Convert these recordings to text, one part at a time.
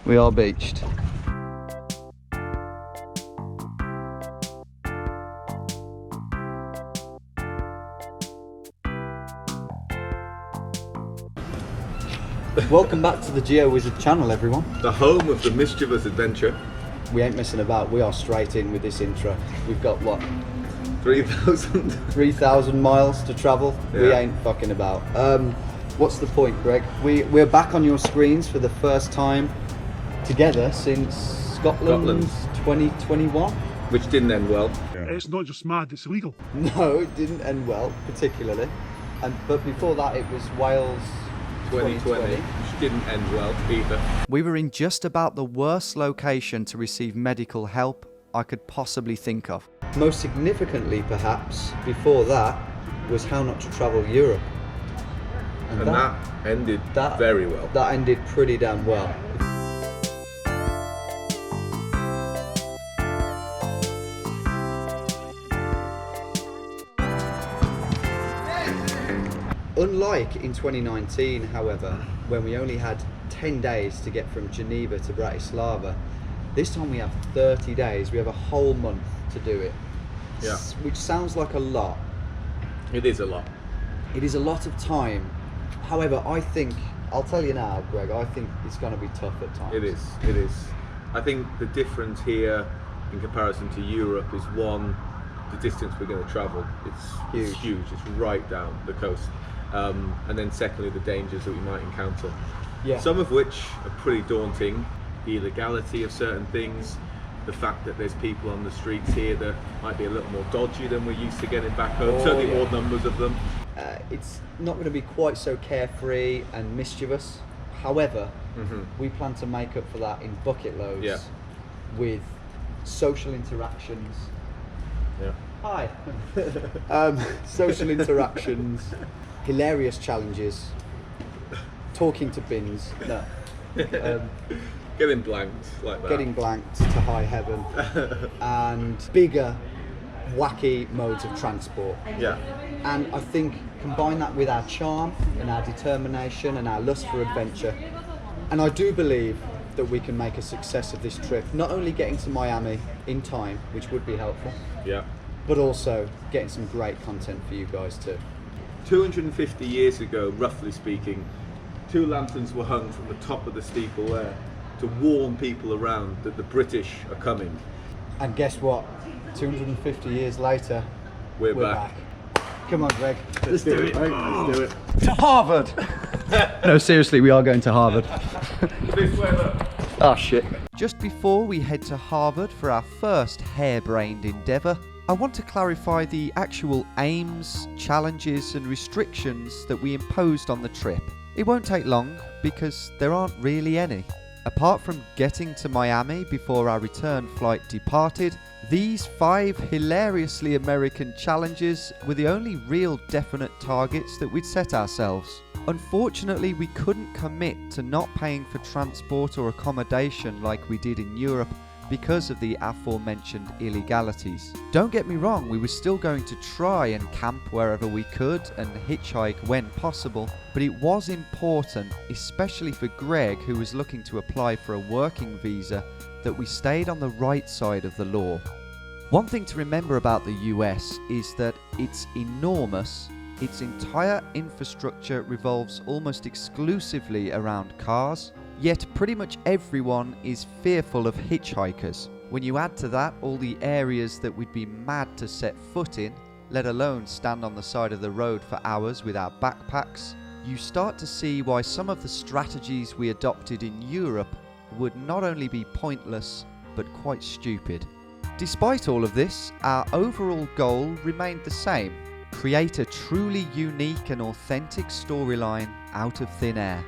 We are beached. Welcome back to the GeoWizard channel, everyone. The home of the mischievous adventure. We ain't messing about, we are straight in with this intro. We've got what? 3,000? 3,000 miles to travel. Yeah. We ain't fucking about. What's the point, Greg? We're back on your screens for the first time together since Scotland's 2021. Which didn't end well. It's not just mad, it's illegal. No, it didn't end well, particularly. But before that it was Wales 2020. Which didn't end well either. We were in just about the worst location to receive medical help I could possibly think of. Most significantly, perhaps, before that, was how not to travel Europe. And that ended very well. That ended pretty damn well. Unlike in 2019, however, when we only had 10 days to get from Geneva to Bratislava, this time we have 30 days. We have a whole month to do it. Yeah. Which sounds like a lot. It is a lot. It is a lot of time. However, I'll tell you now, Greg, I think it's going to be tough at times. It is. I think the difference here in comparison to Europe is one, the distance we're going to travel. It's huge. It's right down the coast. And then secondly, the dangers that we might encounter. Yeah. Some of which are pretty daunting. The illegality of certain things, the fact that there's people on the streets here that might be a little more dodgy than we're used to getting back home, certainly more numbers of them. It's not going to be quite so carefree and mischievous. However, we plan to make up for that in bucket loads with social interactions. Yeah. Hi. Social interactions, hilarious challenges, talking to bins. No. Getting blanked like that. Getting blanked to high heaven. And bigger, wacky modes of transport. Yeah. And I think combine that with our charm and our determination and our lust for adventure. And I do believe that we can make a success of this trip. Not only getting to Miami in time, which would be helpful. Yeah. But also getting some great content for you guys too. 250 years ago, roughly speaking, 2 lanterns were hung from the top of the steeple there to warn people around that the British are coming. And guess what? 250 years later, we're back. Come on, Greg. Let's do it. Let's do it. To Harvard! No, seriously, we are going to Harvard. This way, look. Oh, shit. Just before we head to Harvard for our first harebrained endeavour, I want to clarify the actual aims, challenges and restrictions that we imposed on the trip. It won't take long because there aren't really any. Apart from getting to Miami before our return flight departed, these 5 hilariously American challenges were the only real definite targets that we'd set ourselves. Unfortunately, we couldn't commit to not paying for transport or accommodation like we did in Europe because of the aforementioned illegalities. Don't get me wrong, we were still going to try and camp wherever we could and hitchhike when possible, but it was important, especially for Greg, who was looking to apply for a working visa, that we stayed on the right side of the law. One thing to remember about the US is that it's enormous. Its entire infrastructure revolves almost exclusively around cars, yet pretty much everyone is fearful of hitchhikers. When you add to that all the areas that we'd be mad to set foot in, let alone stand on the side of the road for hours with our backpacks, you start to see why some of the strategies we adopted in Europe would not only be pointless, but quite stupid. Despite all of this, our overall goal remained the same: create a truly unique and authentic storyline out of thin air.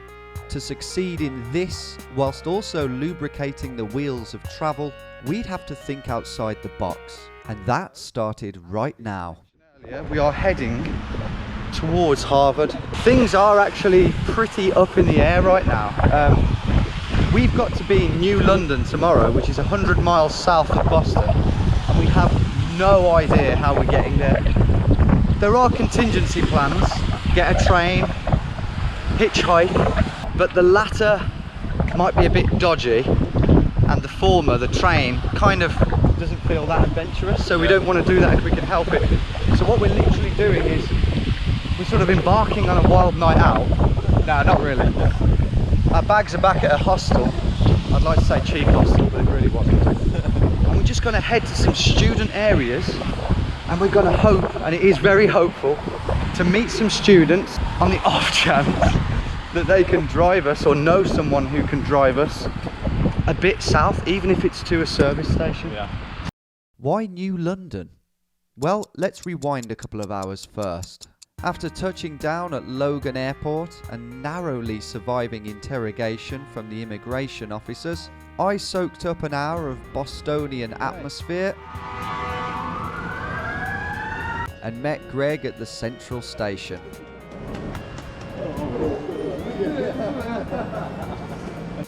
To succeed in this, whilst also lubricating the wheels of travel, we'd have to think outside the box. And that started right now. We are heading towards Harvard. Things are actually pretty up in the air right now. We've got to be in New London tomorrow, which is 100 miles south of Boston. And we have no idea how we're getting there. There are contingency plans. Get a train, hitchhike. But the latter might be a bit dodgy, and the former, the train, kind of doesn't feel that adventurous, so we don't want to do that if we can help it. So what we're literally doing is we're sort of embarking on a wild night out. No, not really. Our bags are back at a hostel. I'd like to say cheap hostel, but it really wasn't. And we're just going to head to some student areas, and we're going to hope, and it is very hopeful, to meet some students on the off chance that they can drive us, or know someone who can drive us a bit south, even if it's to a service station. Yeah. Why New London? Well, let's rewind a couple of hours first. After touching down at Logan Airport and narrowly surviving interrogation from the immigration officers, I soaked up an hour of Bostonian atmosphere and met Greg at the Central Station.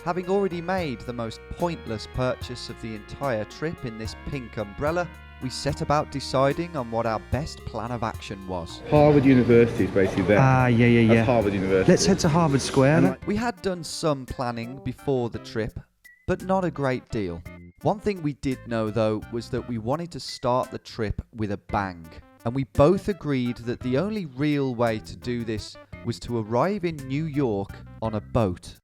Having already made the most pointless purchase of the entire trip in this pink umbrella, we set about deciding on what our best plan of action was. Harvard University is basically there. Yeah. That's Harvard University. Let's head to Harvard Square. We had done some planning before the trip, but not a great deal. One thing we did know though was that we wanted to start the trip with a bang. And we both agreed that the only real way to do this was to arrive in New York on a boat.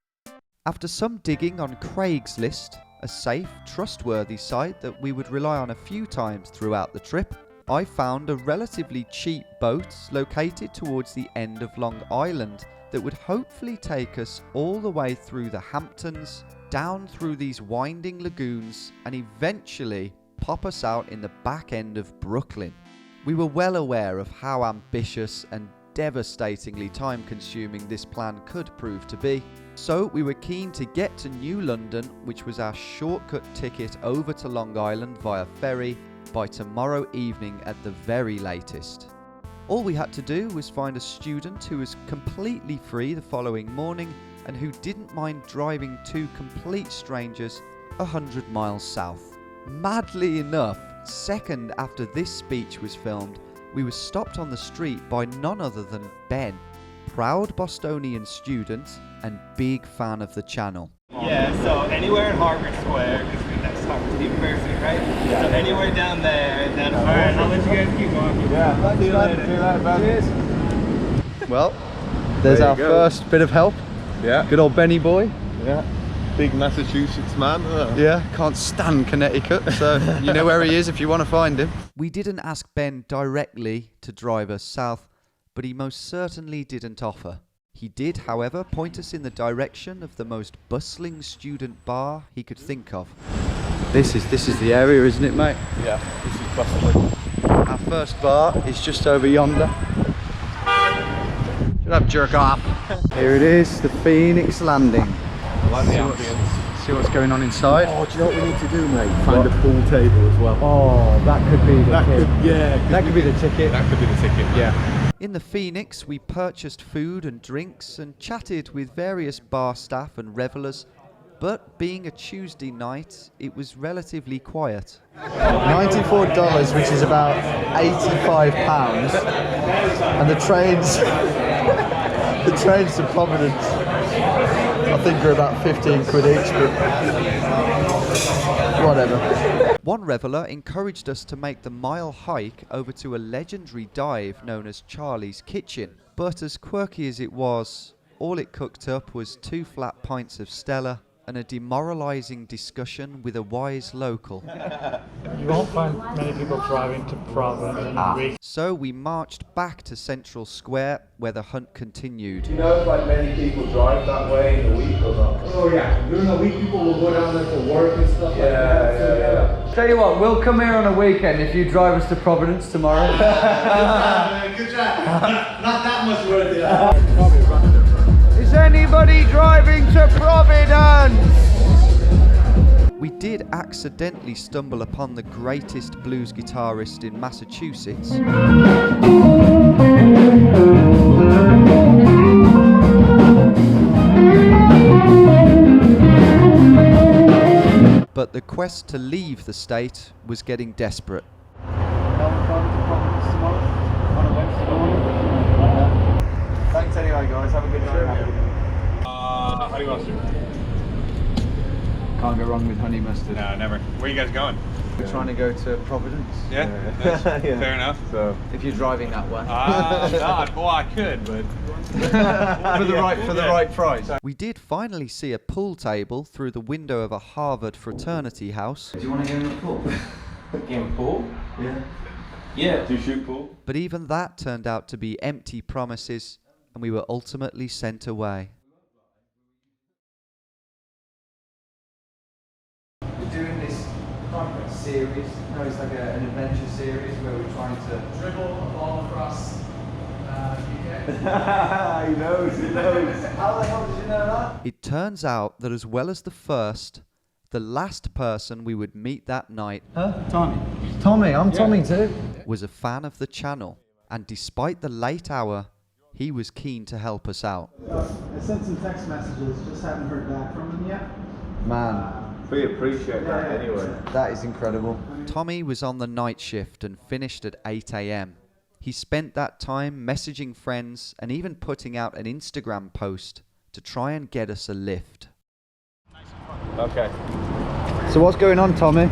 After some digging on Craigslist, a safe, trustworthy site that we would rely on a few times throughout the trip, I found a relatively cheap boat located towards the end of Long Island that would hopefully take us all the way through the Hamptons, down through these winding lagoons, and eventually pop us out in the back end of Brooklyn. We were well aware of how ambitious and devastatingly time-consuming this plan could prove to be, so we were keen to get to New London, which was our shortcut ticket over to Long Island via ferry, by tomorrow evening at the very latest. All we had to do was find a student who was completely free the following morning and who didn't mind driving two complete strangers 100 miles south. Madly enough, second after this speech was filmed, we were stopped on the street by none other than Ben, proud Bostonian student and big fan of the channel. Yeah, so anywhere in Harvard Square, because that's Harvard University, right? Yeah. So anywhere down there, and then... Alright, I'll let you guys keep walking. Yeah, see you later. Well, there's our first bit of help. Yeah. Good old Benny boy. Yeah. Big Massachusetts man. Yeah, can't stand Connecticut, so you know where he is if you want to find him. We didn't ask Ben directly to drive us south, but he most certainly didn't offer. He did, however, point us in the direction of the most bustling student bar he could think of. This is the area, isn't it, mate? Yeah, this is bustling. Our first bar is just over yonder. Shut up, jerk off. Here it is, the Phoenix Landing. I like the ambience. See what's going on inside? Oh, do you know what we need to do, mate? Find a pool table as well. Oh, that could be the ticket. That could be the ticket. That could be the ticket. Yeah. In the Phoenix, we purchased food and drinks and chatted with various bar staff and revelers, but being a Tuesday night, it was relatively quiet. $94, which is about £85, and the trains to Providence, I think are about 15 quid each, but whatever. One reveller encouraged us to make the mile hike over to a legendary dive known as Charlie's Kitchen, but as quirky as it was, all it cooked up was 2 flat pints of Stella and a demoralising discussion with a wise local. You won't find many people driving to Providence in a week. So we marched back to Central Square, where the hunt continued. Do you know if like many people drive that way in a week or not? Oh yeah, during the week people will go down there for work and stuff like that. Yeah. Tell you what, we'll come here on a weekend if you drive us to Providence tomorrow. Good job. Not that much worth it. Is anybody driving to Providence? We did accidentally stumble upon the greatest blues guitarist in Massachusetts. But the quest to leave the state was getting desperate. Thanks anyway, guys. Have a good night. How do you want to do? Can't go wrong with honey mustard. No, never. Where are you guys going? We're trying to go to Providence. Yeah? Nice. Fair enough. So If you're driving that way. God, well, I could, but... for the right price. We did finally see a pool table through the window of a Harvard fraternity house. Do you want to go in the pool? Game of pool? Yeah. Yeah. Do you shoot pool? But even that turned out to be empty promises, and we were ultimately sent away. We're doing this kind of series. No, it's like an adventure series where we're trying to Dribble a ball across UK. he knows. How the hell did you know that? It turns out that as well as the first, the last person we would meet that night Tommy, I'm Tommy too. was a fan of the channel, and despite the late hour, he was keen to help us out. I sent some text messages, just haven't heard back from him yet. Man, We appreciate that anyway. that is incredible. Tommy was on the night shift and finished at 8 a.m. He spent that time messaging friends and even putting out an Instagram post to try and get us a lift. Okay. So what's going on, Tommy?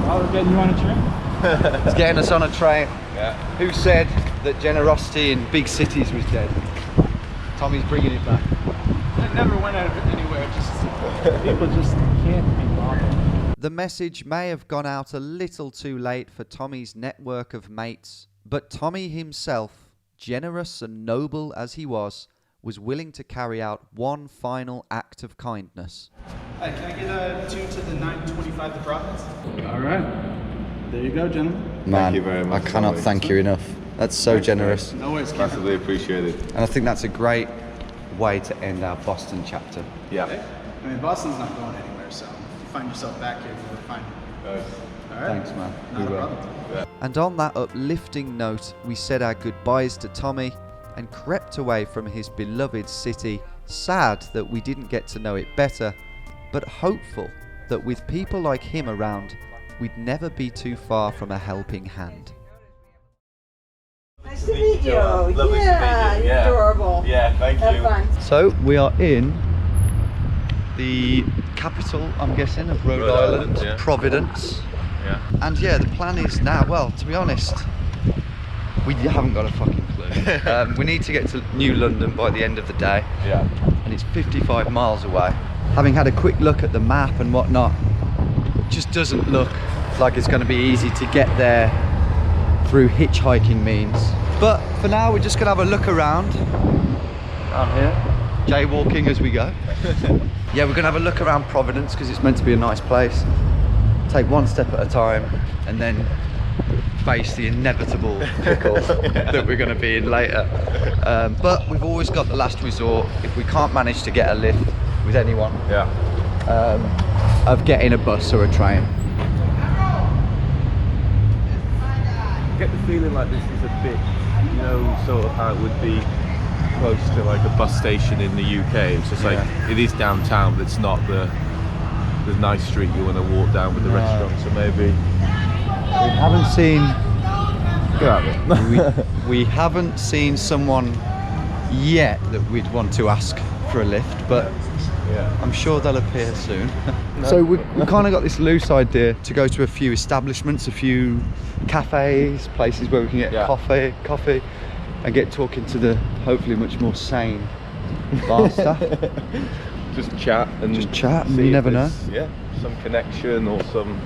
Oh, we're getting you on a train. It's getting us on a train. Yeah. Who said that generosity in big cities was dead? Tommy's bringing it back. It never went out anywhere. Just people just can't be bothered. The message may have gone out a little too late for Tommy's network of mates, but Tommy himself, generous and noble as he was willing to carry out one final act of kindness. Hey, can I get a 2 to the 925 to Providence? All right. There you go, gentlemen. Man, Thank you very much, I cannot Tommy. thank you enough. That's so generous. No worries. Massively appreciated. And I think that's a great way to end our Boston chapter. Yeah. I mean, Boston's not going anywhere, so if you find yourself back here, you'll find it. All right. Thanks, man. Not a We will. problem. And on that uplifting note, we said our goodbyes to Tommy and crept away from his beloved city, sad that we didn't get to know it better, but hopeful that with people like him around, we'd never be too far from a helping hand. Nice to meet you. Lovely to meet you. Yeah, you're adorable. Yeah, thank Have you. fun. So we are in the capital, I'm guessing, of Rhode Island, yeah. Providence. Yeah. And yeah, the plan is now, well, to be honest, we haven't got a fucking clue. We need to get to New London by the end of the day, Yeah. and it's 55 miles away. Having had a quick look at the map and whatnot, it just doesn't look like it's going to be easy to get there through hitchhiking means. But for now, we're just going to have a look around down here, jaywalking as we go. Yeah, we're going to have a look around Providence because it's meant to be a nice place. Take one step at a time and then face the inevitable pickle that we're going to be in later. But we've always got the last resort if we can't manage to get a lift with anyone, Yeah. of getting a bus or a train. I get the feeling like this is a bit, you know, sort of how it would be close to like a bus station in the UK. It's just like, it is downtown, but it's not the nice street you want to walk down with the restaurant. So maybe We haven't seen. Go out there. we haven't seen someone yet that we'd want to ask for a lift, but yeah. I'm sure they'll appear soon. So we kind of got this loose idea to go to a few establishments, a few cafes, places where we can get coffee, and get talking to the hopefully much more sane bar staff. Just chat and you see never if know. there's, yeah, some connection or some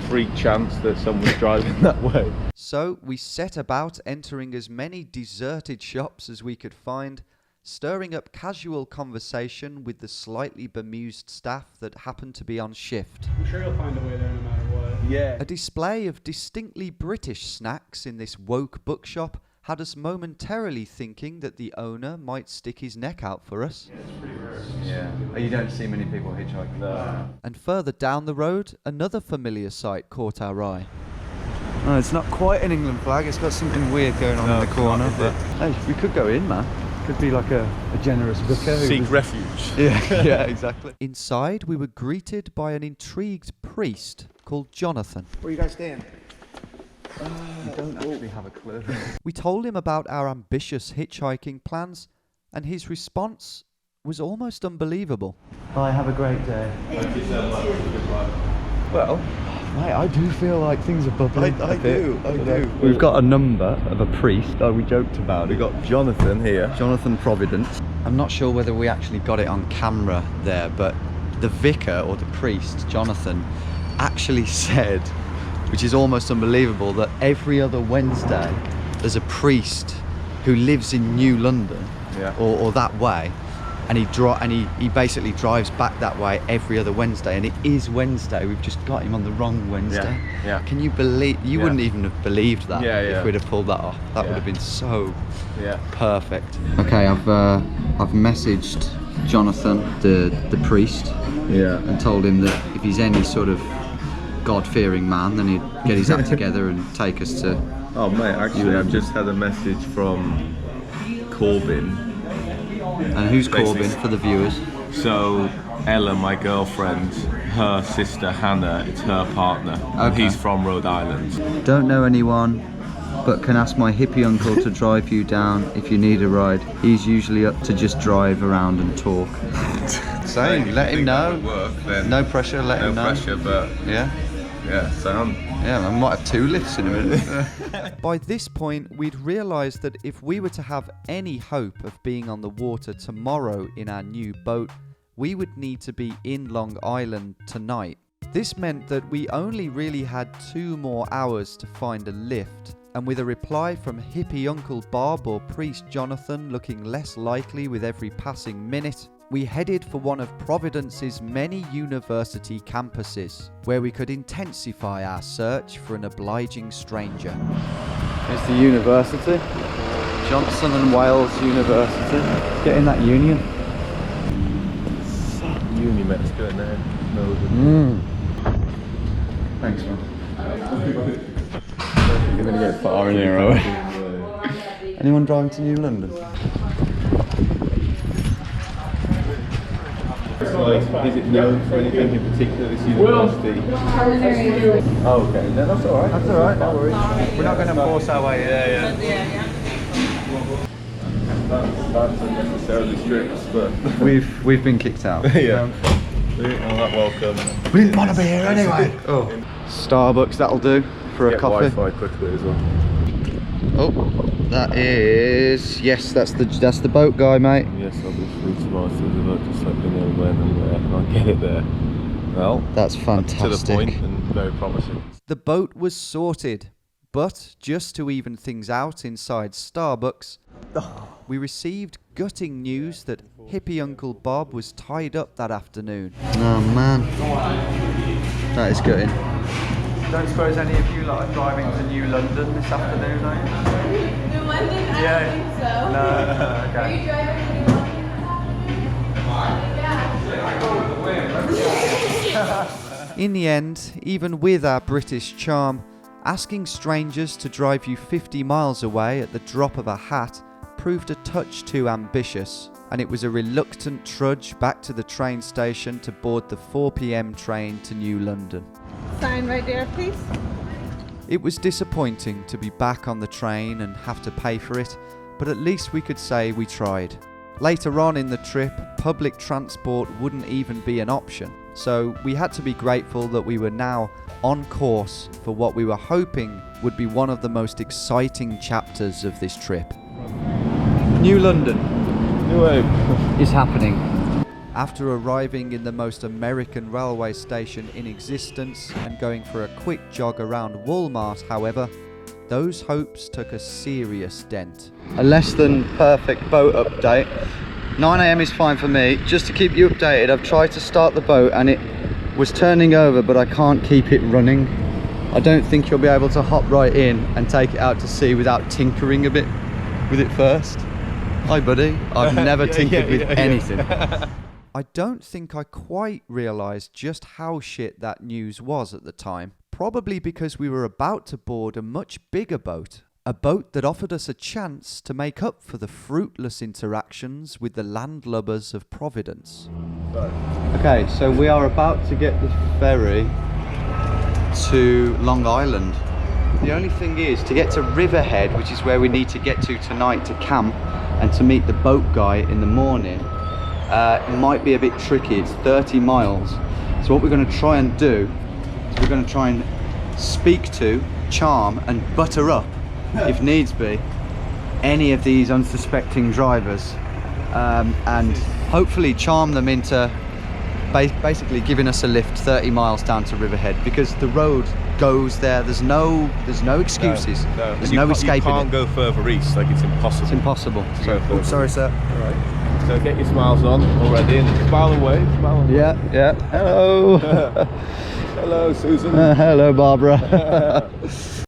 freak chance that someone's driving that way. So we set about entering as many deserted shops as we could find, stirring up casual conversation with the slightly bemused staff that happened to be on shift. I'm sure you'll find a way there no matter what. Yeah. A display of distinctly British snacks in this woke bookshop had us momentarily thinking that the owner might stick his neck out for us. Yeah. You don't see many people hitchhiking. No. And further down the road, another familiar sight caught our eye. No, it's not quite an England flag, it's got something weird going on No, in the it's corner. not, is But it? hey, we could go in, man. Could be like a generous vicar. who Seek was- refuge. Yeah, exactly. Inside, we were greeted by an intrigued priest called Jonathan. Where you guys staying? We don't actually have a clue. We told him about our ambitious hitchhiking plans, and his response was almost unbelievable. Bye, have a great day. Thank you so much. Goodbye. Well, mate, I do feel like things are bubbling. I do. We've got a number of a priest. We joked about it. We got Jonathan here. Jonathan Providence. I'm not sure whether we actually got it on camera there, but the vicar or the priest, Jonathan, actually said, which is almost unbelievable, that every other Wednesday there's a priest who lives in New London, or that way, and he basically drives back that way every other Wednesday, and it is Wednesday. We've just got him on the wrong Wednesday. Yeah. Can you believe? You wouldn't even have believed that Yeah. if we'd have pulled that off. That would have been so Yeah. perfect. Okay, I've messaged Jonathan, the priest, and told him that if he's any sort of God-fearing man, then he'd get his act together and take us to. Oh mate, actually I've just had a message from Corbin. And who's Basically- Corbin for the viewers? So Ella, my girlfriend, her sister Hannah, it's her partner. And Okay. he's from Rhode Island. Don't know anyone, but can ask my hippie uncle to drive you down if you need a ride. He's usually up to just drive around and talk. Same, let him know. No pressure, let him know. No pressure, but Yeah, sound. I might have 2 lifts in a minute. By this point, we'd realised that if we were to have any hope of being on the water tomorrow in our new boat, we would need to be in Long Island tonight. This meant that we only really had 2 more hours to find a lift, and with a reply from hippie Uncle Bob or priest Jonathan looking less likely with every passing minute, we headed for one of Providence's many university campuses, where we could intensify our search for an obliging stranger. It's the university. Johnson and Wales University. Get in that union. Uni Met's going there. Thanks, man. You're going to get far in here, are we? Anyone driving to New London? Is it known for anything in particular, this university? Oh, okay. No, that's alright. That's alright, no worries. We're not going to force our way in. That's unnecessarily strict, but We've been kicked out. yeah. You're not welcome. We didn't want to be here anyway. Oh. Starbucks, that'll do for a Get coffee. Wi-Fi quickly as well. Oh, that is, yes, that's the boat guy, mate. Yes, I'll be free tomorrow through the boat, just let me know when and where, and I'll get it there. Well, That's fantastic. to the point and very promising. The boat was sorted, but just to even things out inside Starbucks, we received gutting news that hippie Uncle Bob was tied up that afternoon. Oh man, that is gutting. Don't suppose any of you lot are driving to New London this afternoon, are you? New London? I don't think so. No, okay. Are you driving to New London? In the end, even with our British charm, asking strangers to drive you 50 miles away at the drop of a hat proved a touch too ambitious, and it was a reluctant trudge back to the train station to board the 4 p.m. train to New London. Sign right there, please. It was disappointing to be back on the train and have to pay for it, but at least we could say we tried. Later on in the trip, public transport wouldn't even be an option, so we had to be grateful that we were now on course for what we were hoping would be one of the most exciting chapters of this trip. New London is happening. After arriving in the most American railway station in existence and going for a quick jog around Walmart, however, those hopes took a serious dent. A less than perfect boat update. 9 AM is fine for me. Just to keep you updated, I've tried to start the boat and it was turning over, but I can't keep it running. I don't think you'll be able to hop right in and take it out to sea without tinkering a bit with it first. Hi buddy, I've never tinkered with anything. I don't think I quite realised just how shit that news was at the time. Probably because we were about to board a much bigger boat. A boat that offered us a chance to make up for the fruitless interactions with the landlubbers of Providence. Okay, so we are about to get the ferry to Long Island. The only thing is, to get to Riverhead, which is where we need to get to tonight to camp and to meet the boat guy in the morning, It might be a bit tricky. It's 30 miles. So what we're going to try and do is we're going to try and speak to, charm and butter up, if needs be, any of these unsuspecting drivers, and hopefully charm them into basically giving us a lift 30 miles down to Riverhead, because the road goes there. There's no excuses. No. There's no escaping You can't go further east. Like, it's impossible. It's impossible. So, sorry, sir. All right. So get your smiles on already and smile away. Smile away. Yeah. Hello. Hello, Susan. Hello, Barbara.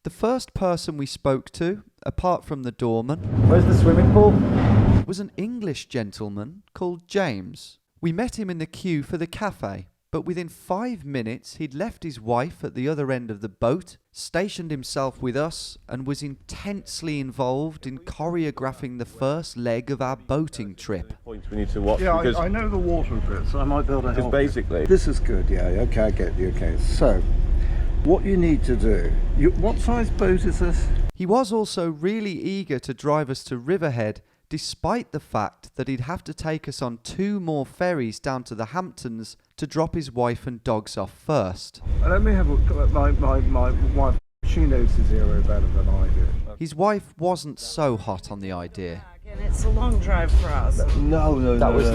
The first person we spoke to, apart from the doorman, Where's the swimming pool? was an English gentleman called James. We met him in the queue for the cafe, but within 5 minutes he'd left his wife at the other end of the boat, stationed himself with us, and was intensely involved in choreographing the first leg of our boating trip. Points we need to watch. Yeah, because I know the water a bit, so I might be able to help. basically, This is good, yeah, okay, I get you, okay. So, what you need to do, what size boat is this? He was also really eager to drive us to Riverhead, despite the fact that he'd have to take us on 2 more ferries down to the Hamptons to drop his wife and dogs off first. Let me have a look at my wife. She knows this area better than I do. His wife wasn't so hot on the idea. And it's a long drive for us. no. That was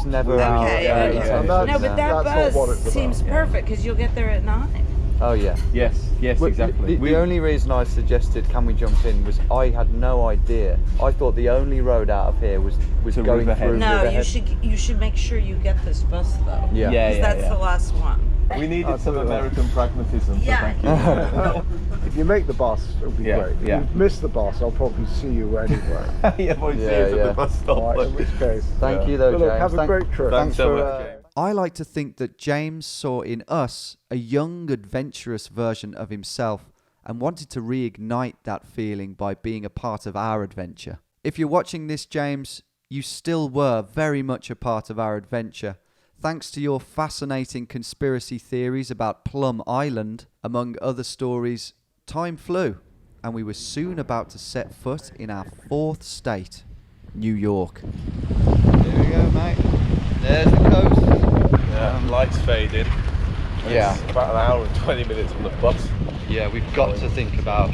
never our. Okay. Yeah. No, but that that's not what bus it's seems about. perfect because you'll get there at 9. Oh yeah. Yes, Well, exactly. The only reason I suggested can we jump in was I had no idea. I thought the only road out of here was To going Riverhead. through No, Riverhead. you should make sure you get this bus though. Yeah. Because that's the last one. We needed some American pragmatism. Yeah. So thank you. If you make the bus, it'll be Yeah, great. If yeah. you miss the bus, I'll probably see you anyway. Yeah, we'll see Yeah, us at yeah. the bus stop. Right, in which case. Thank you though, Well, look, James. have a great trip. Thanks so for. much, James. I like to think that James saw in us a young, adventurous version of himself and wanted to reignite that feeling by being a part of our adventure. If you're watching this, James, you still were very much a part of our adventure. Thanks to your fascinating conspiracy theories about Plum Island, among other stories, time flew, and we were soon about to set foot in our 4th state, New York. There we go, mate. There's the coast. Lights fading. Yeah. It's about an hour and 20 minutes on the bus. Yeah, we've got to think about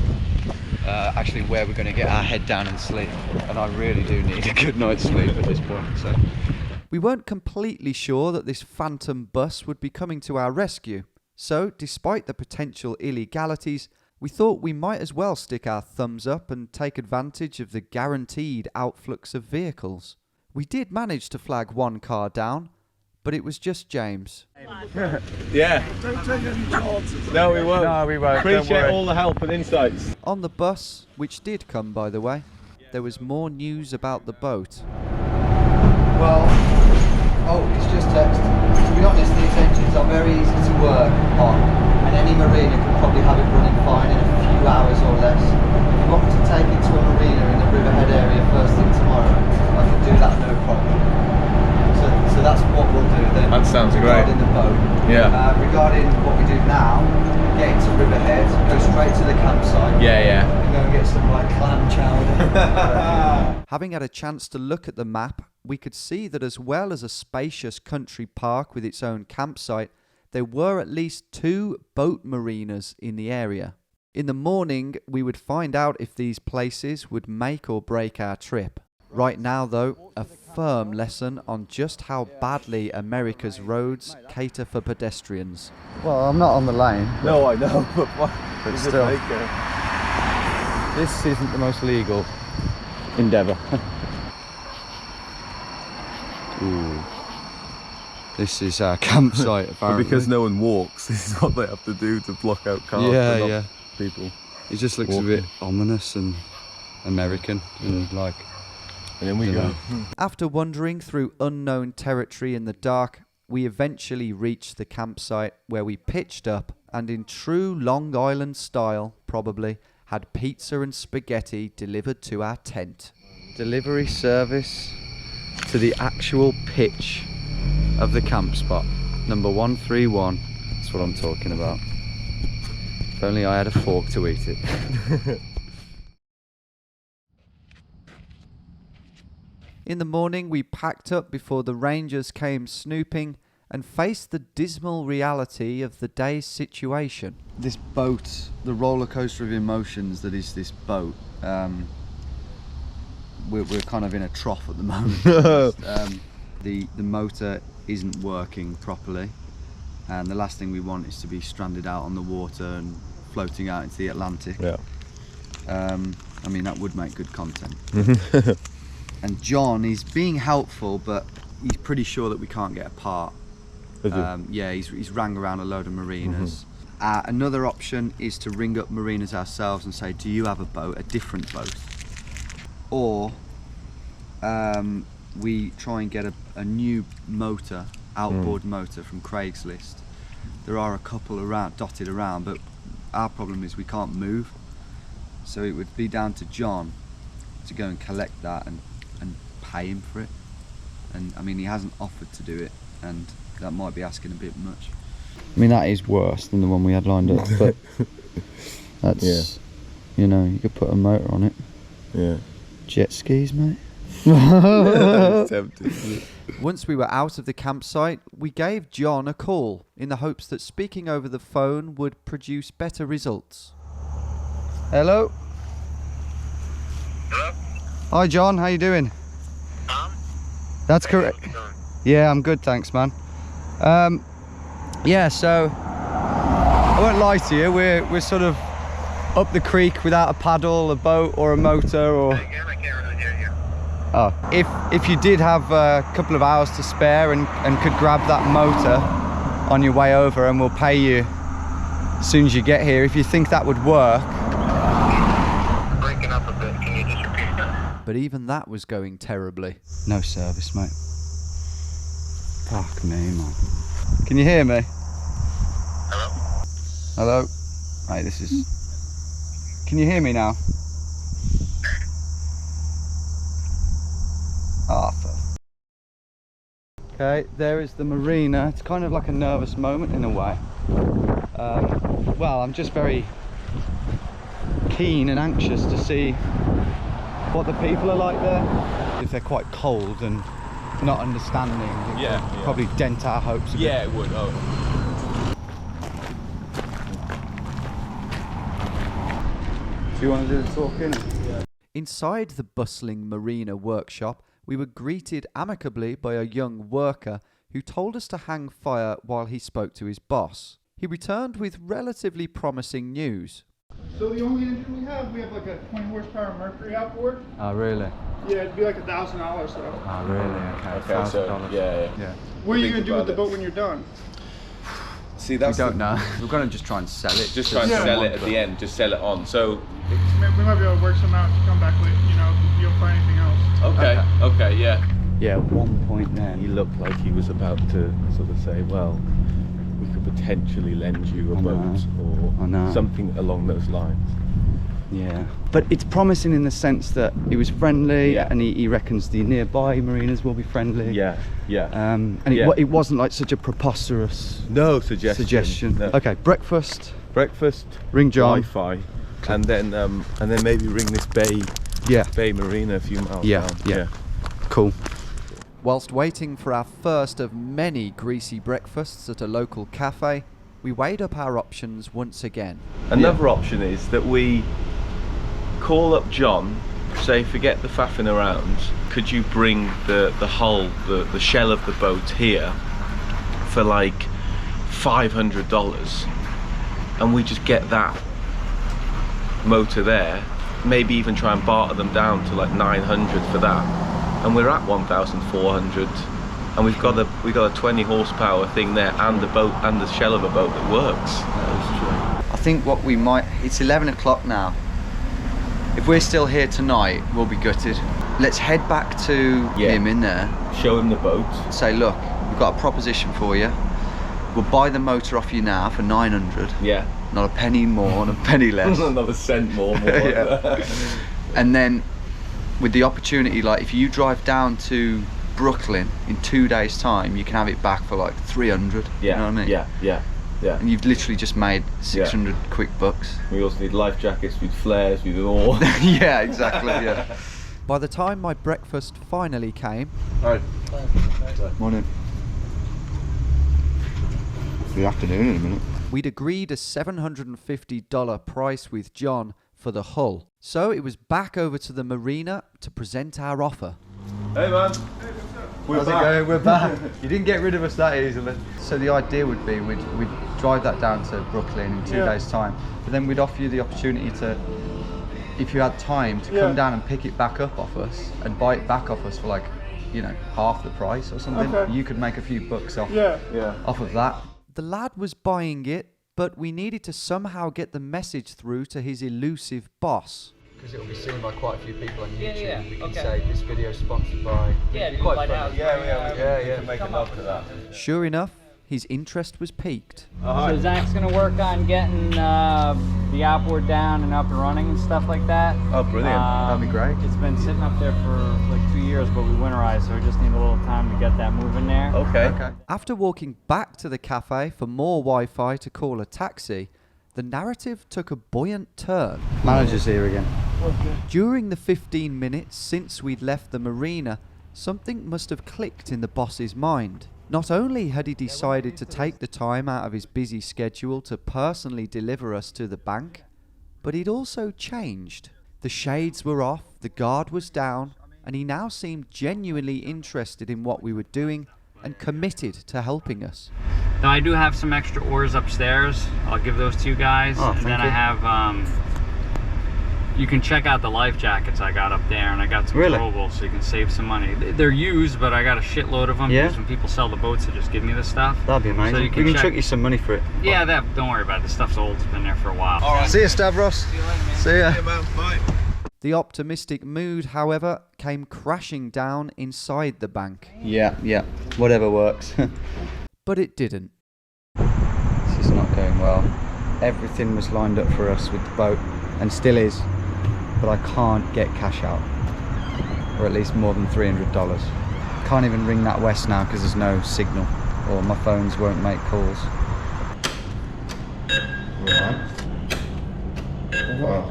actually where we're going to get our head down and sleep, and I really do need a good night's sleep at this point. So. We weren't completely sure that this phantom bus would be coming to our rescue, so despite the potential illegalities, we thought we might as well stick our thumbs up and take advantage of the guaranteed outflux of vehicles. We did manage to flag 1 car down, but it was just James. Yeah. Don't take any chances. No, we won't. No, we won't. Appreciate all the help and insights. On the bus, which did come by the way, there was more news about the boat. Well, it's just text. To be honest, these engines are very easy to work on, and any marina could probably have it running fine in a few hours or less. If you want me to take it to a marina in the Riverhead area first thing tomorrow, I can do that no problem. So that's what we'll do then. That sounds great. Regarding the boat. Yeah. Regarding what we do now, get into Riverhead, go straight to the campsite. Yeah. And go and get some like clam chowder. Having had a chance to look at the map, we could see that as well as a spacious country park with its own campsite, there were at least 2 boat marinas in the area. In the morning, we would find out if these places would make or break our trip. Right now, though, a firm lesson on just how badly America's roads cater for pedestrians. Well, I'm not on the lane. No, I know, but what? But still. This isn't the most legal endeavour. Ooh. This is our campsite, But apparently. because no one walks, this is what they have to do to block out cars. Yeah, and not yeah. People. It just looks walking. a bit ominous and American and like. And then we Dunno. go. After wandering through unknown territory in the dark, we eventually reached the campsite where we pitched up and in true Long Island style, probably, had pizza and spaghetti delivered to our tent. Delivery service to the actual pitch of the camp spot. Number 131. That's what I'm talking about. If only I had a fork to eat it. In the morning, we packed up before the rangers came snooping and faced the dismal reality of the day's situation. This boat, the roller coaster of emotions that is this boat, we're kind of in a trough at the moment. The motor isn't working properly, and the last thing we want is to be stranded out on the water and floating out into the Atlantic. Yeah. I mean, that would make good content. And John is being helpful, but he's pretty sure that we can't get apart. Yeah, he's rang around a load of marinas. Another option is to ring up marinas ourselves and say, do you have a boat, a different boat? Or we try and get a new motor, outboard motor from Craigslist. There are a couple around, dotted around, but our problem is we can't move. So it would be down to John to go and collect that and pay him for it. And I mean, he hasn't offered to do it, and that might be asking a bit much. I mean, that is worse than the one we had lined up, but that's, you know, you could put a motor on it. Yeah. Jet skis, mate. Once we were out of the campsite, we gave John a call in the hopes that speaking over the phone would produce better results. Hello. Hello? Hi John, how you doing? That's correct. Yeah, I'm good, thanks, man. Yeah, so I won't lie to you, we're sort of up the creek without a paddle, a boat or a motor, or... Again, I can't really hear you. Oh, if you did have a couple of hours to spare and could grab that motor on your way over, and we'll pay you as soon as you get here, if you think that would work. Breaking up a bit. Can you just repeat that? But even that was going terribly. No service, mate. Fuck me, man. Can you hear me? Hello? Hello? Right, this is... Can you hear me now? Okay, there is the marina. It's kind of like a nervous moment in a way. Well, I'm just very keen and anxious to see what the people are like there. If they're quite cold and not understanding, it would probably dent our hopes a bit. Yeah, it would. Oh. Do you want to do the talking? Inside the bustling marina workshop, we were greeted amicably by a young worker who told us to hang fire while he spoke to his boss. He returned with relatively promising news. So the only engine we have like a 20 horsepower Mercury outboard. Oh, really? Yeah, it'd be like $1,000 though. Oh, really? Okay, Okay, so $1,000. yeah. What are you gonna do with the boat when you're done? See, We that's don't know. We're going to just try and sell it. just try and sell it at the end. Just sell it on. So We might be able to work some out to come back with, you know, if you don't find anything else. okay, yeah. Yeah, at one point then. He looked like he was about to sort of say, well, we could potentially lend you a boat or something along those lines. Yeah, but it's promising in the sense that he was friendly, and he reckons the nearby marinas will be friendly. Yeah. And it wasn't like such a preposterous suggestion. No. Okay, breakfast, ring John, Wi-Fi, and then maybe ring this Bay Marina a few miles down. Yeah. Cool. Whilst waiting for our first of many greasy breakfasts at a local cafe, we weighed up our options once again. Another option is that we call up John, say forget the faffing around, could you bring the hull, the shell of the boat here for like $500, and we just get that motor there, maybe even try and barter them down to like 900 for that, and we're at 1,400, and we've got a 20 horsepower thing there, and the boat and the shell of a boat that works. That is true. I think what we might, it's 11 o'clock now. If we're still here tonight, we'll be gutted. Let's head back to him in there. Show him the boat. Say, look, we've got a proposition for you. We'll buy the motor off you now for 900. Yeah. Not a penny more, not a penny less. Another cent more. And then with the opportunity, like if you drive down to Brooklyn in 2 days' time, you can have it back for like 300. Yeah. You know what I mean? Yeah. And you've literally just made 600 quick bucks. We also need life jackets with flares, with all. Yeah, exactly. By the time my breakfast finally came... Right. Morning. The afternoon in a minute. We'd agreed a $750 price with John for the hull. So it was back over to the Marina to present our offer. Hey man. How's it going? We're back. You didn't get rid of us that easily. So the idea would be we'd drive that down to Brooklyn in 2 days' time. But then we'd offer you the opportunity to, if you had time, to come down and pick it back up off us and buy it back off us for like, you know, half the price or something. Okay. You could make a few bucks off of that. The lad was buying it, but we needed to somehow get the message through to his elusive boss. Because it will be seen by quite a few people on YouTube. We can say this video is sponsored by... Quite fun. Yeah, make a note of that. Sure enough, his interest was piqued. So Zach's going to work on getting the outboard down and up and running and stuff like that. Oh, brilliant. That'd be great. It's been sitting up there for like 2 years, but we winterized, so we just need a little time to get that moving there. Okay. After walking back to the cafe for more Wi-Fi to call a taxi, the narrative took a buoyant turn. Manager's here again. During the 15 minutes since we'd left the Marina, something must have clicked in the boss's mind. Not only had he decided to take the time out of his busy schedule to personally deliver us to the bank, but he'd also changed. The shades were off, the guard was down, and he now seemed genuinely interested in what we were doing and committed to helping us. Now I do have some extra oars upstairs. I'll give those to you guys. And then I have, you can check out the life jackets I got up there, and I got some throwables so you can save some money. They're used, but I got a shitload of them because when people sell the boats, they just give me the stuff. That'd be amazing. So we can chuck you some money for it. Yeah, don't worry about it. The stuff's old. It's been there for a while. All right. See you, Stavros. See you later, man. See ya. Hey man, bye. The optimistic mood, however, came crashing down inside the bank. Yeah, whatever works. But it didn't. This is not going well. Everything was lined up for us with the boat, and still is, but I can't get cash out, or at least more than $300. Can't even ring that west now because there's no signal, or my phones won't make calls. Right. Wow.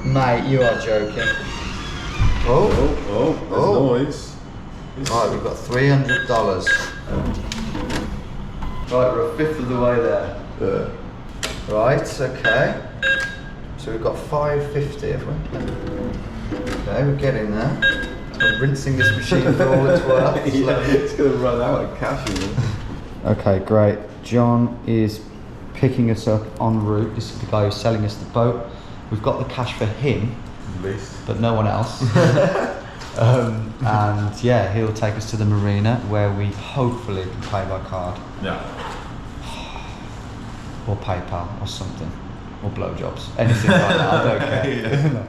Mate, you are joking. Oh, there's noise. Right, we've got $300. Right, we're a fifth of the way there. Right, okay. So we've got $550, have we? Okay, we're getting there. We're rinsing this machine for all it's worth. It's going to run out of cash, isn't it? Okay, great. John is picking us up en route. This is the guy who's selling us the boat. We've got the cash for him, but no one else. And yeah, he'll take us to the Marina where we hopefully can pay by card. Yeah. Or PayPal or something. Or blowjobs. Anything like that, I don't care.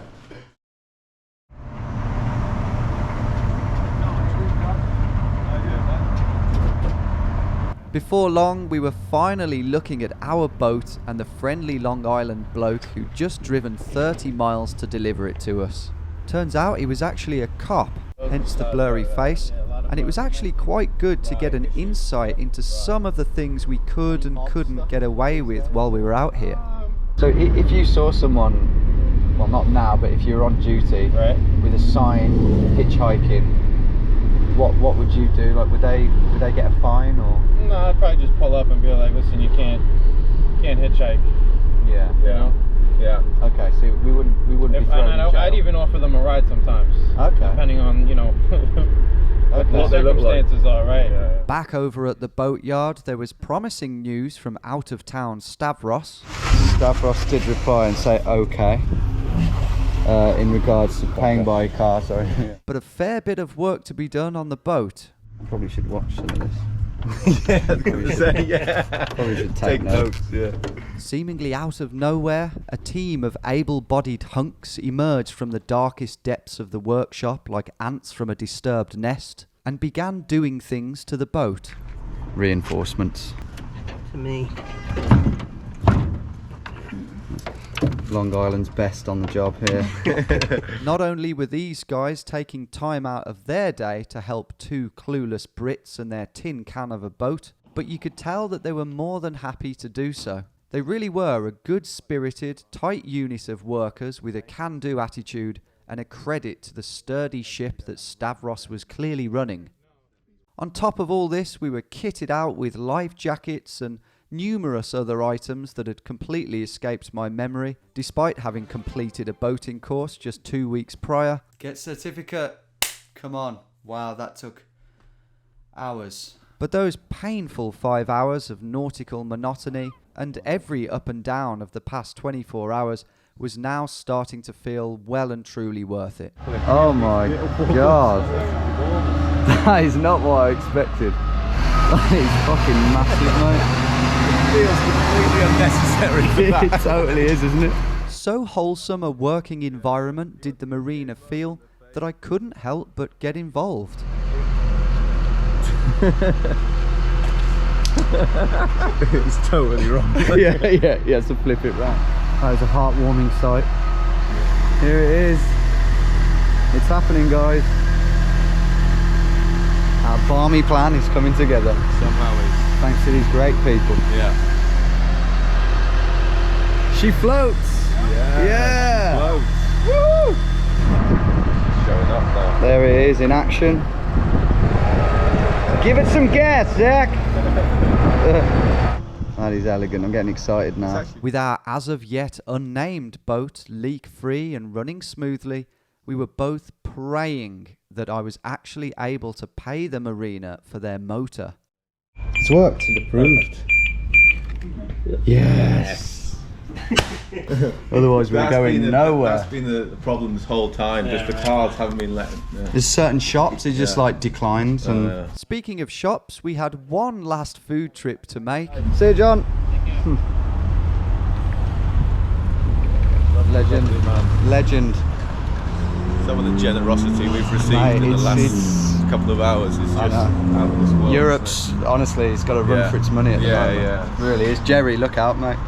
Before long, we were finally looking at our boat and the friendly Long Island bloke who'd just driven 30 miles to deliver it to us. Turns out he was actually a cop, hence the blurry face, and it was actually quite good to get an insight into some of the things we could and couldn't get away with while we were out here. So if you saw someone, well not now, but if you were on duty with a sign hitchhiking, what would you do? Like would they get a fine or? No, I'd probably just pull up and be like, listen, you can't hitchhike. Yeah. You know? Yeah. Okay, so we wouldn't be thrown in jail. I'd even offer them a ride sometimes. Okay. Depending on, you know, what the circumstances are, right? Yeah. Back over at the boatyard, there was promising news from out-of-town Stavros. Stavros did reply and say okay. In regards to paying by car, sorry. But a fair bit of work to be done on the boat. I probably should watch some of this. Yeah, I was going to say, yeah. Probably should take notes. Yeah. Seemingly out of nowhere, a team of able-bodied hunks emerged from the darkest depths of the workshop like ants from a disturbed nest and began doing things to the boat. Reinforcements. To me. Long Island's best on the job here. Not only were these guys taking time out of their day to help two clueless Brits and their tin can of a boat, but you could tell that they were more than happy to do so. They really were a good-spirited, tight unit of workers with a can-do attitude and a credit to the sturdy ship that Stavros was clearly running. On top of all this, we were kitted out with life jackets and numerous other items that had completely escaped my memory, despite having completed a boating course just 2 weeks prior. Get certificate. Come on. Wow, that took hours. But those painful 5 hours of nautical monotony and every up and down of the past 24 hours was now starting to feel well and truly worth it. Oh my god. That is not what I expected. That is fucking massive, mate. Feels completely unnecessary for that. It totally is, isn't it? So wholesome a working environment did the Marina feel that I couldn't help but get involved. It's totally wrong. yeah, so flip it round. That is a heartwarming sight. Here it is. It's happening, guys. Our balmy plan is coming together. Somehow it's... Thanks to these great people. Yeah. She floats! Yeah! Floats. Woo! Showing up now. There it is in action. Give it some gas, Zach! That is elegant. I'm getting excited now. With our as of yet unnamed boat leak-free and running smoothly, we were both praying that I was actually able to pay the Marina for their motor. It's worked. It's approved. Yes! Otherwise we're going nowhere. That's been the problem this whole time. Just the cars haven't been let. There's certain shops, it just like declines. And Speaking of shops, we had one last food trip to make. see you, John. Legend. Legend. Some of the generosity we've received Mate, in the it's last couple of hours is just out of this world. Europe's, honestly, it's got to run for its money at the moment. Yeah. It really is. Jerry, look out, mate.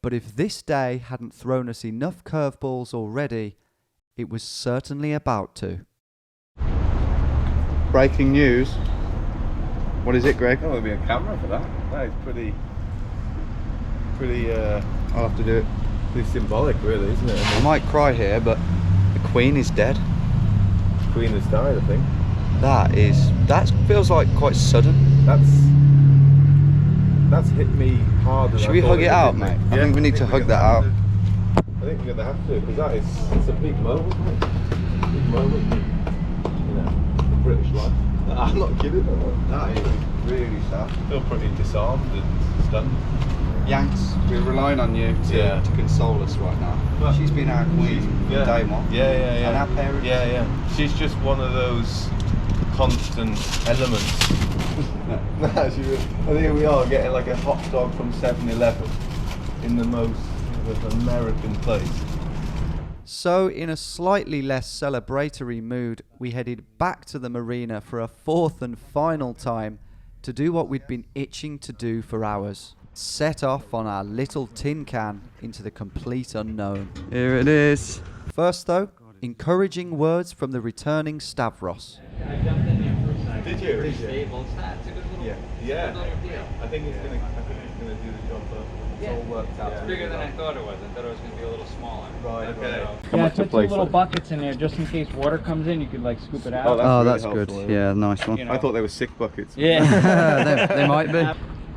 But if this day hadn't thrown us enough curveballs already, it was certainly about to. Breaking news. What is it, Greg? Oh, there'll be a camera for that. That is pretty. I'll have to do it. Pretty symbolic, really, isn't it? I might cry here, but the Queen is dead. The Queen has died, I think. That feels like quite sudden. That's hit me harder. Should we hug it out, mate? I think we need to hug that out. I think we're going to have to, because it's a big moment, isn't it? Big moment. You know, the British life. I'm not kidding. That is really sad. I feel pretty disarmed and stunned. Yanks, we're relying on you to console us right now. Well, she's been our queen from day one. Yeah. And our parents. Yeah. She's just one of those constant elements. I think we are getting like a hot dog from 7-Eleven in the most American place. So, in a slightly less celebratory mood, we headed back to the Marina for a fourth and final time to do what we'd been itching to do for hours. Set off on our little tin can into the complete unknown. Here it is. First though, encouraging words from the returning Stavros. Did you? It's a good little deal. I think it's gonna do the job. It's all worked out. It's bigger than I thought it was. I thought it was going to be a little smaller. Right. Okay. Yeah, put two little buckets in there just in case water comes in. You could like scoop it out. Oh, that's good. Yeah, nice one. I thought they were sick buckets. Yeah. they might be.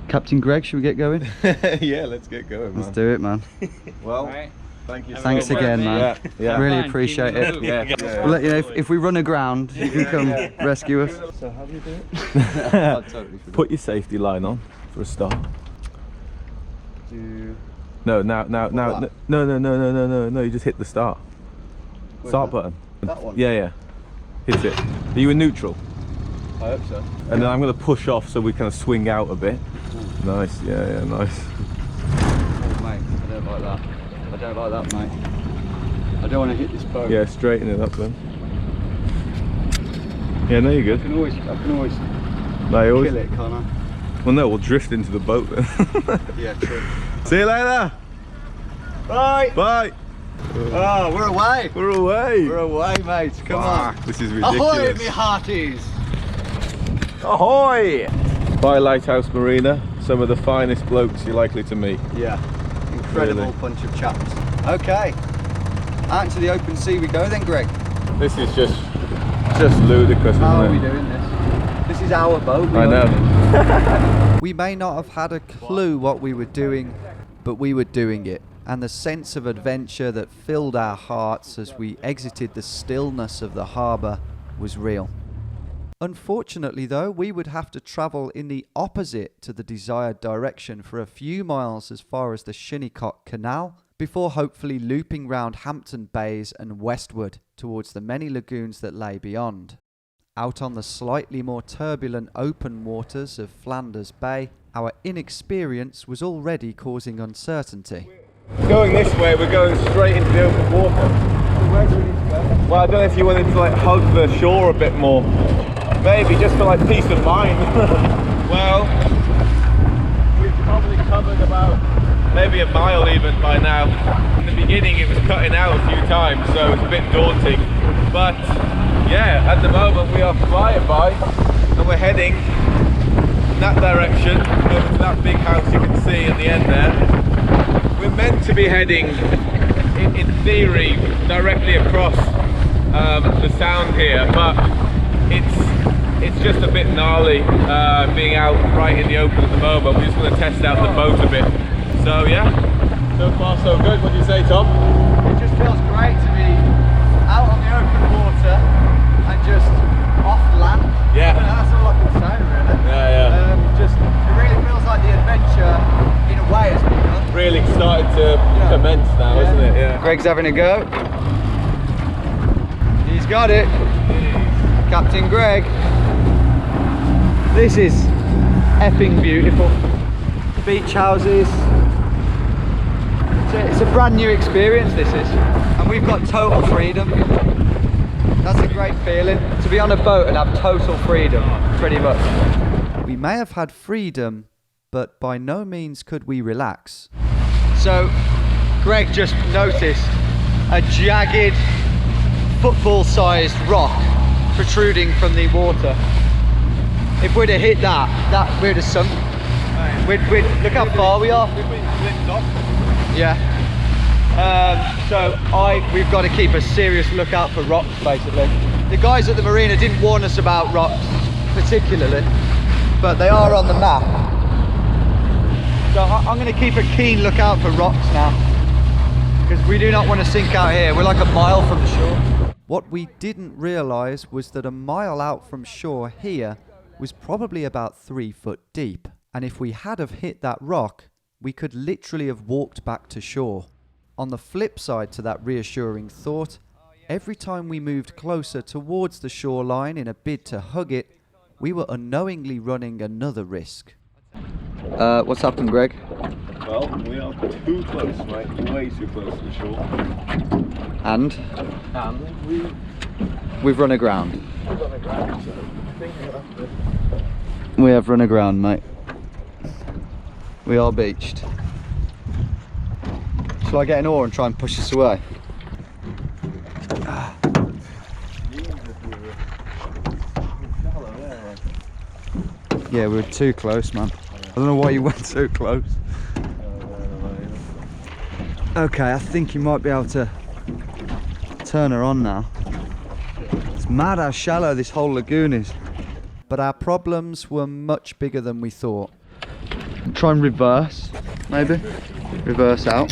Captain Greg, should we get going? Yeah, let's get going, man. Let's do it, man. Well, Right. thank you. Thanks again, man. Yeah. Really Fine, appreciate keep it. moving. Yeah. We'll let you know if we run aground, you can come rescue us. So how do you do it? I totally forgot. Put your safety line on for a start. No, now. No. You just hit the start. Start button. That one? Yeah. Hit it. Are you in neutral? I hope so. And then I'm going to push off so we kind of swing out a bit. Nice. Yeah. Nice. Oh, mate, I don't like that. I don't like that, mate. I don't want to hit this boat. Yeah, straighten it up then. Yeah, no, you're good. I can always No, you always... kill it, can't I? Well, no, we'll drift into the boat then. Yeah, true. See you later. Bye. Bye. Oh, we're away. We're away. We're away, mates. Come on. This is ridiculous. Ahoy, me hearties. Ahoy! Bye, Lighthouse Marina. Some of the finest blokes you're likely to meet. Yeah. Incredible Really. bunch of chaps. Okay. Out into the open sea we go then, Greg. This is just ludicrous, isn't How it? are we doing this? This is our boat. I know. We may not have had a clue what we were doing, but we were doing it. And the sense of adventure that filled our hearts as we exited the stillness of the harbour was real. Unfortunately though, we would have to travel in the opposite to the desired direction for a few miles as far as the Shinnecock Canal, before hopefully looping round Hampton Bays and westward towards the many lagoons that lay beyond. Out on the slightly more turbulent open waters of Flanders Bay, our inexperience was already causing uncertainty. Going this way, we're going straight into the open water. Where do we need to go? Well, I don't know if you wanted to like hug the shore a bit more. Maybe just for like peace of mind. Well, we've probably covered about maybe a mile even by now. In the beginning it was cutting out a few times, so it's a bit daunting. But yeah, at the moment we are flying by and we're heading in that direction, over to that big house you can see at the end there. We're meant to be heading, in theory, directly across the sound here, but it's just a bit gnarly being out right in the open at the moment. We just want to test out the boat a bit. So yeah, so far so good. What do you say, Tom? It just feels great to be out on the open water and just off land. Yeah. That's all I can say really. Yeah. It really feels like the adventure in a way has begun. Really started to commence now, isn't it? Yeah. Greg's having a go. He's got it. Captain Greg. This is effing beautiful. Beach houses. It's a brand new experience, this is. And we've got total freedom. That's a great feeling. To be on a boat and have total freedom, pretty much. We may have had freedom, but by no means could we relax. So, Greg just noticed a jagged, football-sized rock protruding from the water. If we'd have hit that we'd have sunk. Look how far we are. We've been flipped off. Yeah. We've got to keep a serious lookout for rocks, basically. The guys at the Marina didn't warn us about rocks particularly, but they are on the map. So I'm going to keep a keen lookout for rocks now, because we do not want to sink out here. We're like a mile from the shore. What we didn't realise was that a mile out from shore here was probably about 3 foot deep, and if we had have hit that rock, we could literally have walked back to shore. On the flip side to that reassuring thought, every time we moved closer towards the shoreline in a bid to hug it, we were unknowingly running another risk. What's happened, Greg? Well, we are too close, mate. Way too close to the shore. And we've run aground. We've run aground, so I think we'll have to... We have run aground, mate. We are beached. Shall I get an oar and try and push us away? Yeah, we were too close, man. I don't know why you went so close. Okay, I think you might be able to turn her on now. It's mad how shallow this whole lagoon is. But our problems were much bigger than we thought. Try and reverse, maybe. Reverse out.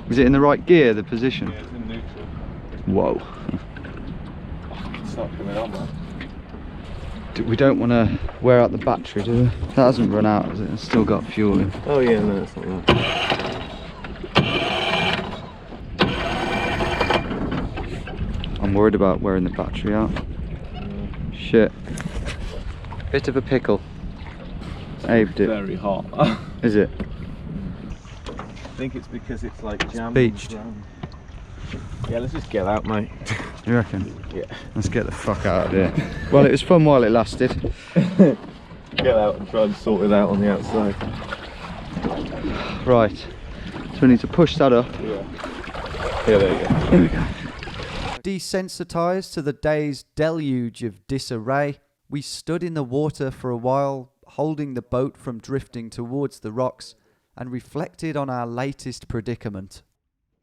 Is it in the right gear, the position? Yeah, it's in neutral. Whoa. It's not coming on, man. We don't want to wear out the battery, do we? That hasn't run out, has it? It's still got fuel in. Oh yeah, no, it's not that. I'm worried about wearing the battery out. Shit. Bit of a pickle. Aved it. Very hot. Is it? I think it's because it's like jammed. Beached. Yeah, let's just get out, mate. You reckon? Yeah. Let's get the fuck out of here. Well, it was fun while it lasted. Get out and try and sort it out on the outside. Right. So we need to push that up. Yeah. Yeah, there you go. Here we go. Desensitised to the day's deluge of disarray, We stood in the water for a while, holding the boat from drifting towards the rocks, and reflected on our latest predicament.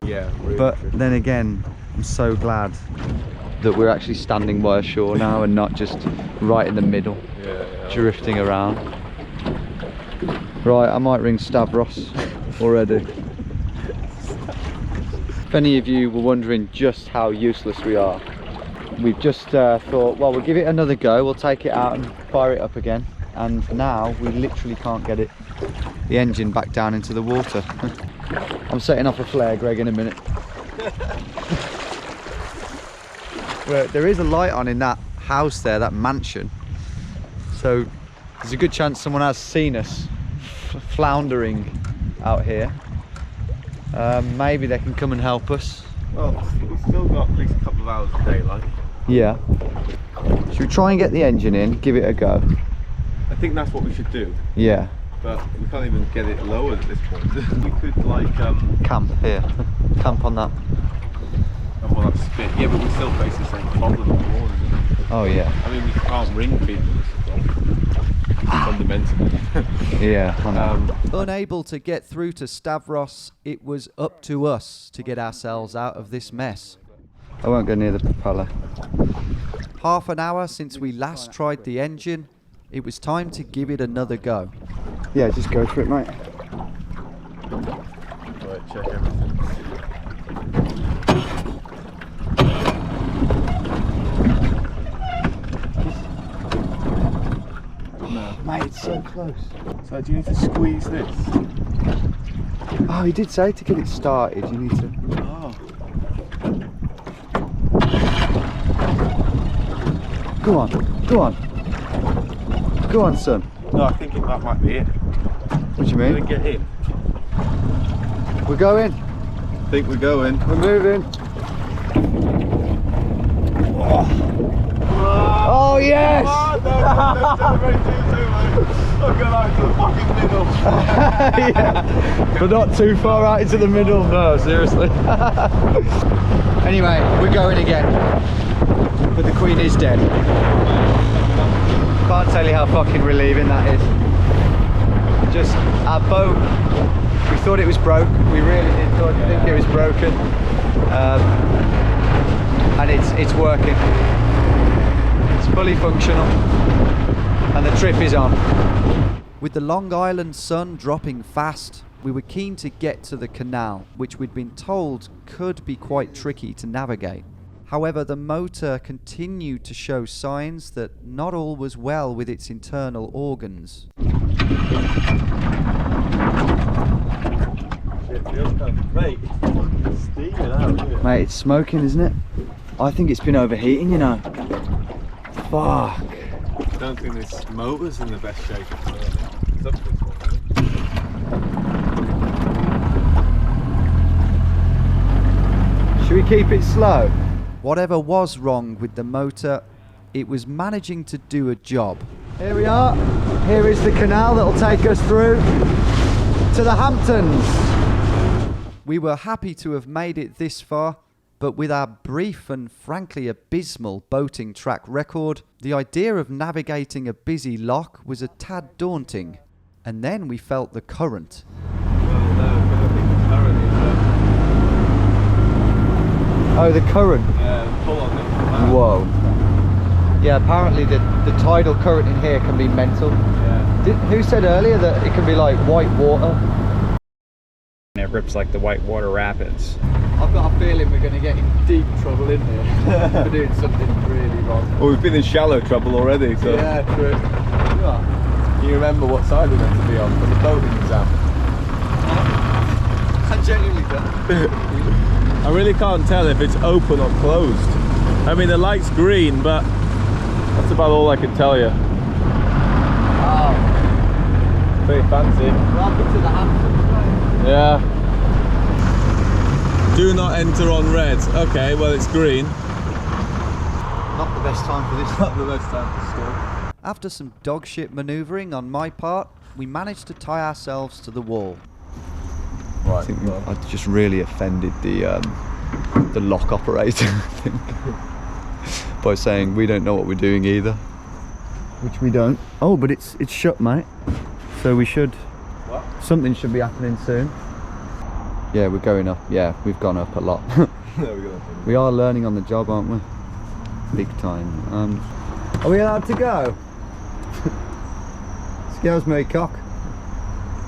Yeah, really but true. then again, I'm so glad that we're actually standing by a shore now and not just right in the middle, drifting around. Right, I might ring Stavros already. If any of you were wondering just how useless we are, we've just thought, well, we'll give it another go, we'll take it out and fire it up again. And now we literally can't get it, the engine back down into the water. I'm setting off a flare, Greg, in a minute. Well, there is a light on in that house there, that mansion. So there's a good chance someone has seen us floundering out here. Maybe they can come and help us. Well, we've still got at least a couple of hours of daylight. Yeah. Should we try and get the engine in, give it a go? I think that's what we should do. Yeah. But we can't even get it lowered at this point. We could like camp here. Camp on that. Oh, well, that's spit. Yeah, but we still face the same problem with the water, isn't it? Oh yeah. I mean, we can't ring people. Fundamentally. Yeah, I know. Unable to get through to Stavros, it was up to us to get ourselves out of this mess. I won't go near the propeller. Half an hour since we last tried the engine, it was time to give it another go. Yeah, just go for it, mate. Right, check everything. No. Mate, it's so close. So do you need to squeeze this? Oh, he did say to get it started, you need to... Oh. Go on, go on. Go on, son. No, I think that might be it. What do you mean? Get in. We're going. I think we're going. We're moving. Oh yes! Oh, no, don't go out into the fucking middle. Yeah, but not too far out into the middle. No, seriously. Anyway, we're going again. But the Queen is dead. Can't tell you how fucking relieving that is. Just our boat, we thought it was broke. We really did think it was broken. And it's working. It's fully functional. And the trip is on. With the Long Island sun dropping fast, we were keen to get to the canal, which we'd been told could be quite tricky to navigate. However, the motor continued to show signs that not all was well with its internal organs. Mate, it's steaming out here. Mate, it's smoking, isn't it? I think it's been overheating, you know. Fuck. I don't think this motor's in the best shape. It's up to this one, right? Should we keep it slow? Whatever was wrong with the motor, it was managing to do a job. Here we are. Here is the canal that'll take us through to the Hamptons. We were happy to have made it this far, but with our brief and frankly abysmal boating track record, the idea of navigating a busy loch was a tad daunting. And then we felt the current. Well, no, I think the current is Oh, the current? full on it. Whoa. Yeah, apparently the tidal current in here can be mental. Yeah. Who said earlier that it can be like white water? And it rips like the whitewater rapids. I've got a feeling we're going to get in deep trouble in here for doing something really wrong. Well, we've been in shallow trouble already, so... Yeah, true. You remember what side we're meant to be on for the boating exam? I genuinely don't. I really can't tell if it's open or closed. I mean, the light's green, but that's about all I can tell you. Oh. Pretty fancy. Welcome to the Hamptons, mate. Yeah. Do not enter on red. Okay, well, it's green. Not the best time for this. Not the best time to stop. After some dogshit manoeuvring on my part, we managed to tie ourselves to the wall. Right. I think I just really offended the lock operator, I think, by saying we don't know what we're doing either. which we don't. Oh, but it's shut, mate. So we should. What? Something should be happening soon. Yeah, we're going up. Yeah, we've gone up a lot. There we go. We are learning on the job, aren't we? Big time. Are we allowed to go? Excuse me, cock.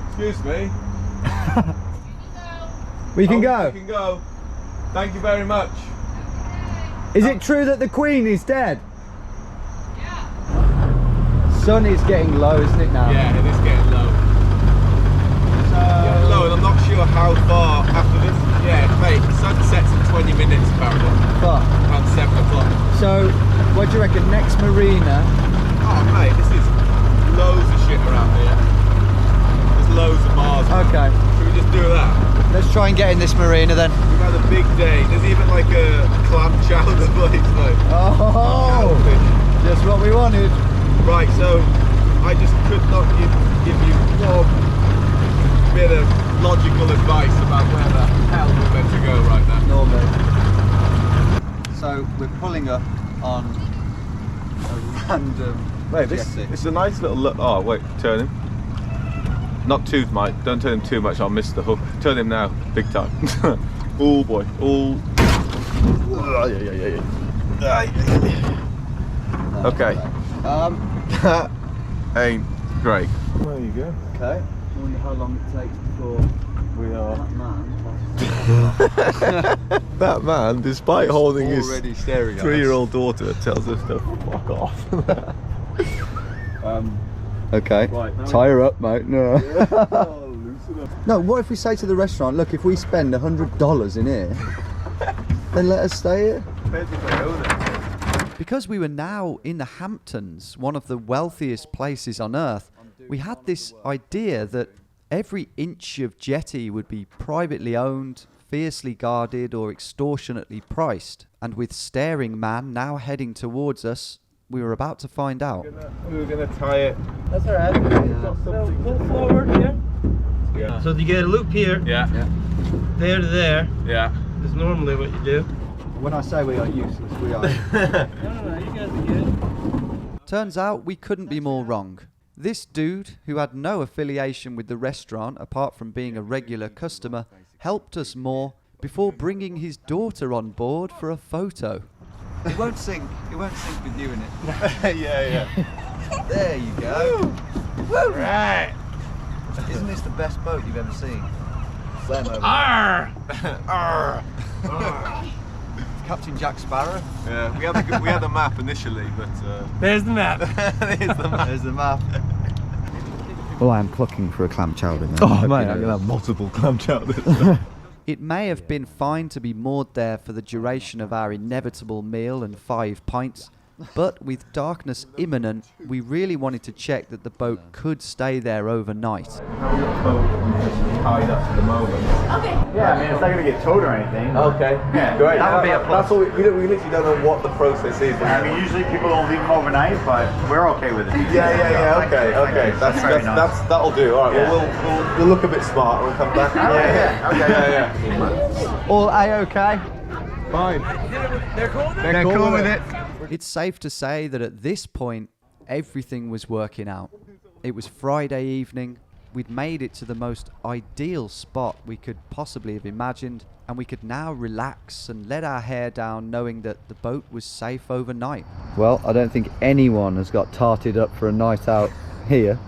Excuse me. We can go. We can go. Thank you very much. Is it true that the Queen is dead? Yeah. Sun is getting low, isn't it now? Yeah, it is getting low. Getting low, and I'm not sure how far after this. Yeah, mate, the sun sets in 20 minutes apparently. Fuck. Around 7 o'clock. So, what do you reckon? Next Marina? Oh, mate, this is loads of shit around here. There's loads of bars. Okay. Should we just do that? Let's try and get in this Marina then. We've had a big day. There's even like a clam chowder place, like. Oh, just what we wanted. Right, so I just could not give you one bit of logical advice about where the hell we're meant to go right now. Normally. So we're pulling up on a random. Wait, it's a nice little look. Oh, wait, turn him. Not too much. Don't turn him too much. I'll miss the hook. Turn him now, big time. Oh boy. Oh. Okay. That ain't great. There you go. Okay. I wonder how long it takes before We are. that man. That man, despite holding his Already staring at us. 3-year-old daughter, tells us to fuck off. Okay. Right, now tie her up, mate. No. Oh, loosen up. No. What if we say to the restaurant, look, if we spend $100 in here, then let us stay here? Depends if they own it. Because we were now in the Hamptons, one of the wealthiest places on earth, we had this idea that every inch of jetty would be privately owned, fiercely guarded, or extortionately priced. And with staring man now heading towards us, we were about to find out. We were going to tie it. That's alright. So pull forward here. Yeah. So you get a loop here, Yeah. there to there, Yeah. is normally what you do. When I say we are useless, we are. No, you guys are good. Turns out we couldn't be more wrong. This dude, who had no affiliation with the restaurant apart from being a regular customer, helped us more before bringing his daughter on board for a photo. It won't sink. It won't sink with you in it. Yeah. There you go. Woo! Right. Isn't this the best boat you've ever seen? Slam over. Arr! Arr! It's Captain Jack Sparrow. Yeah, we had a map initially, but There's the map. There's the map. Well, I am clucking for a clam chowder now. oh mate, I'm gonna have multiple clam chowders. It may have been fine to be moored there for the duration of our inevitable meal and 5 pints, but with darkness imminent, we really wanted to check that the boat could stay there overnight. Tied up at the moment. Yeah, I mean, it's not going to get towed or anything. Okay. Yeah, Great. that would be a plus. That's all we literally don't know what the process is. I mean, usually people don't leave them overnight, but we're okay with it. Yeah. Okay. That's very nice. That'll do. All right. Yeah. Well, we'll look a bit smart. We'll come back. Yeah. All A-okay? Fine. They're cool. They're cool with it. It's safe to say that at this point, everything was working out. It was Friday evening, we'd made it to the most ideal spot we could possibly have imagined, and we could now relax and let our hair down knowing that the boat was safe overnight. Well, I don't think anyone has got tarted up for a night out here.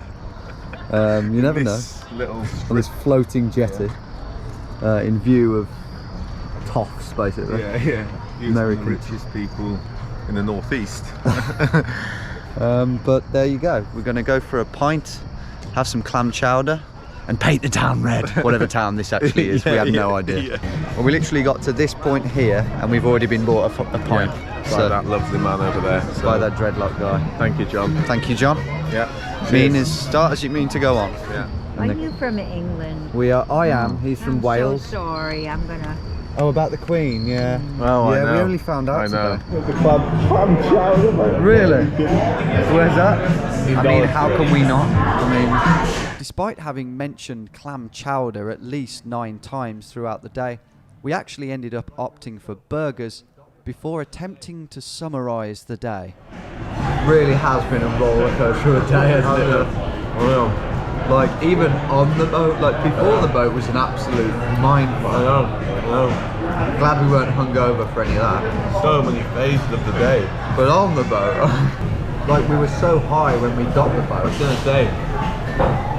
You never know. On this floating jetty, in view of toffs, basically. Yeah. American. The richest people in the northeast. But there you go. We're going to go for a pint, have some clam chowder, and paint the town red. Whatever town this actually is, we have no idea. Yeah. Well, we literally got to this point here, and we've already been bought a pint. By that lovely man over there. By that dreadlock guy. Thank you, John. Than't you, John. Yeah. Mean as start as you mean to go on. Yeah. Are you from England? We are. I am. He's from Wales. So sorry, I'm gonna. Oh, about the Queen, yeah. Oh, yeah, I know. we only found out today. The clam chowder, mate. Really? Where's that? I mean, how can we not? I mean, Despite having mentioned clam chowder at least 9 times throughout the day, we actually ended up opting for burgers before attempting to summarise the day. really has been a roller coaster of a day, hasn't it? Like even on the boat, like before the boat was an absolute mindfuck. I know. Glad we weren't hungover for any of that. So many phases of the day. But on the boat, like we were so high when we got the boat. I was gonna say.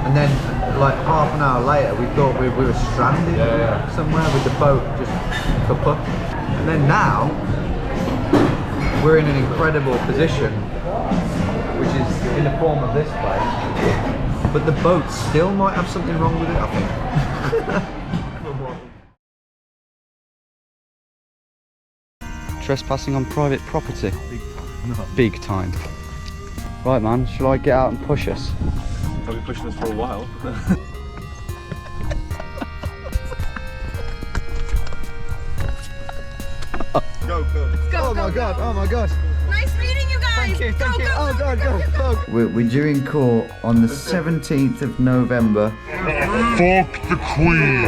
And then like half an hour later we thought we were stranded somewhere with the boat just kaput. And then now we're in an incredible position, which is in the form of this place. But the boat still might have something wrong with it, I think. Trespassing on private property. Big time. Right man, shall I get out and push us? I'll be pushing us for a while. Go. Oh my god. Nice meeting you guys. Thank you. Oh god, go. We're due in court on the 17th of November. Fuck the Queen!